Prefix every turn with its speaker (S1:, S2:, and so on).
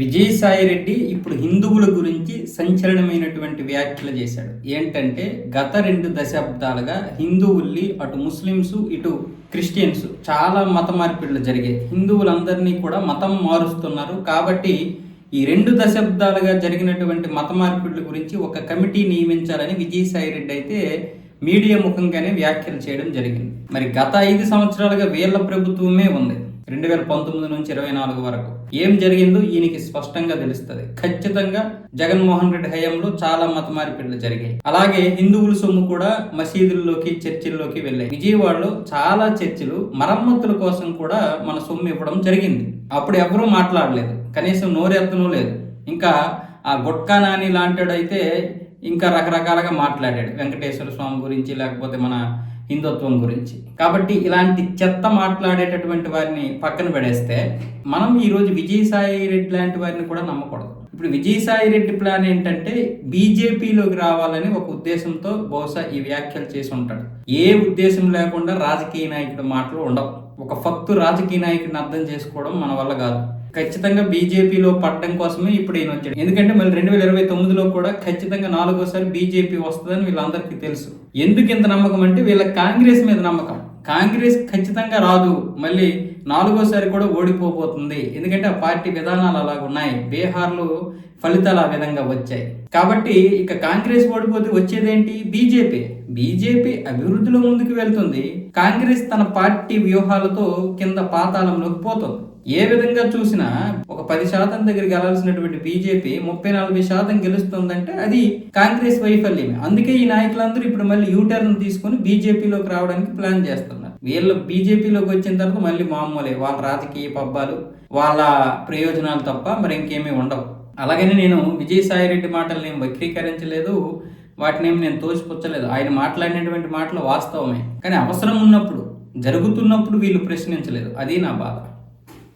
S1: విజయసాయిరెడ్డి ఇప్పుడు హిందువుల గురించి సంచలనమైనటువంటి వ్యాఖ్యలు చేశాడు. ఏంటంటే గత 2 దశాబ్దాలుగా హిందువుల్ని అటు ముస్లిమ్స్ ఇటు క్రిస్టియన్స్ చాలా మత మార్పిడులు జరిగాయి. హిందువులందరినీ కూడా మతం మారుస్తున్నారు. కాబట్టి ఈ 2 దశాబ్దాలుగా జరిగినటువంటి మత మార్పిడుల గురించి ఒక కమిటీ నియమించాలని విజయసాయిరెడ్డి అయితే మీడియా ముఖంగానే వ్యాఖ్యలు చేయడం జరిగింది. మరి గత 5 సంవత్సరాలుగా వీళ్ళ ప్రభుత్వమే ఉంది, 2019 నుంచి 24 వరకు ఏం జరిగిందో ఈయనకి స్పష్టంగా తెలుస్తుంది. ఖచ్చితంగా జగన్మోహన్ రెడ్డి హయాంలో చాలా మత మార్పిడులు జరిగాయి. అలాగే హిందువుల సొమ్ము కూడా మసీదుల్లోకి చర్చిల్లోకి వెళ్ళాయి. విజయవాడలో చాలా చర్చిలు మరమ్మతుల కోసం కూడా మన సొమ్ము ఇవ్వడం జరిగింది. అప్పుడు ఎవరూ మాట్లాడలేదు, కనీసం నోరెత్తనూ లేదు. ఇంకా ఆ గుట్కా నాని లాంటిడైతే ఇంకా రకరకాలుగా మాట్లాడాడు, వెంకటేశ్వర స్వామి గురించి లేకపోతే మన హిందుత్వం గురించి. కాబట్టి ఇలాంటి చెత్త మాట్లాడేటటువంటి వారిని పక్కన పడేస్తే మనం ఈరోజు విజయసాయి రెడ్డి లాంటి వారిని కూడా నమ్మకూడదు. ఇప్పుడు విజయసాయి రెడ్డి ప్లాన్ ఏంటంటే బీజేపీలోకి రావాలని ఒక ఉద్దేశంతో బహుశా ఈ వ్యాఖ్యలు చేసి ఉంటాడు. ఏ ఉద్దేశం లేకుండా రాజకీయ నాయకుడి మాటలు ఉండవు. ఒక ఫక్తు రాజకీయ నాయకుడిని అర్థం చేసుకోవడం మన వల్ల కాదు. ఖచ్చితంగా బీజేపీలో పడడం కోసమే ఇప్పుడు ఈయన వచ్చాడు. ఎందుకంటే మళ్ళీ 2029లో కూడా ఖచ్చితంగా 4వ సారి బీజేపీ వస్తుందని వీళ్ళందరికీ తెలుసు. ఎందుకు ఇంత నమ్మకం అంటే వీళ్ళ కాంగ్రెస్ మీద నమ్మకం. కాంగ్రెస్ ఖచ్చితంగా రాదు, మళ్ళీ 4వ సారి కూడా ఓడిపోబోతుంది. ఎందుకంటే ఆ పార్టీ విధానాలు అలాగ ఉన్నాయి. బీహార్లో ఫలితాలు ఆ విధంగా వచ్చాయి. కాబట్టి ఇక కాంగ్రెస్ ఓడిపోతే వచ్చేదేంటి? బీజేపీ అభివృద్ధిలో ముందుకు వెళ్తుంది. కాంగ్రెస్ తన పార్టీ వ్యూహాలతో కింద పాతాళంలోకి పోతుంది. ఏ విధంగా చూసినా ఒక 10% దగ్గరికి వెళ్ళాల్సినటువంటి బీజేపీ 30-40% గెలుస్తుందంటే అది కాంగ్రెస్ వైఫల్యమే. అందుకే ఈ నాయకులందరూ ఇప్పుడు మళ్ళీ యూటర్న్ తీసుకుని బీజేపీలోకి రావడానికి ప్లాన్ చేస్తున్నారు. వీళ్ళు బీజేపీలోకి వచ్చిన తర్వాత మళ్ళీ మామూలే, వాళ్ళ రాజకీయ పబ్బాలు, వాళ్ళ ప్రయోజనాలు తప్ప మరి ఇంకేమీ ఉండవు. అలాగని నేను విజయసాయిరెడ్డి మాటలు నేను వక్రీకరించలేదు, వాటిని నేను తోసిపుచ్చలేదు. ఆయన మాట్లాడినటువంటి మాటలు వాస్తవమే, కానీ అవసరం ఉన్నప్పుడు జరుగుతున్నప్పుడు వీళ్ళు ప్రశ్నించలేదు. అది నా బాధ.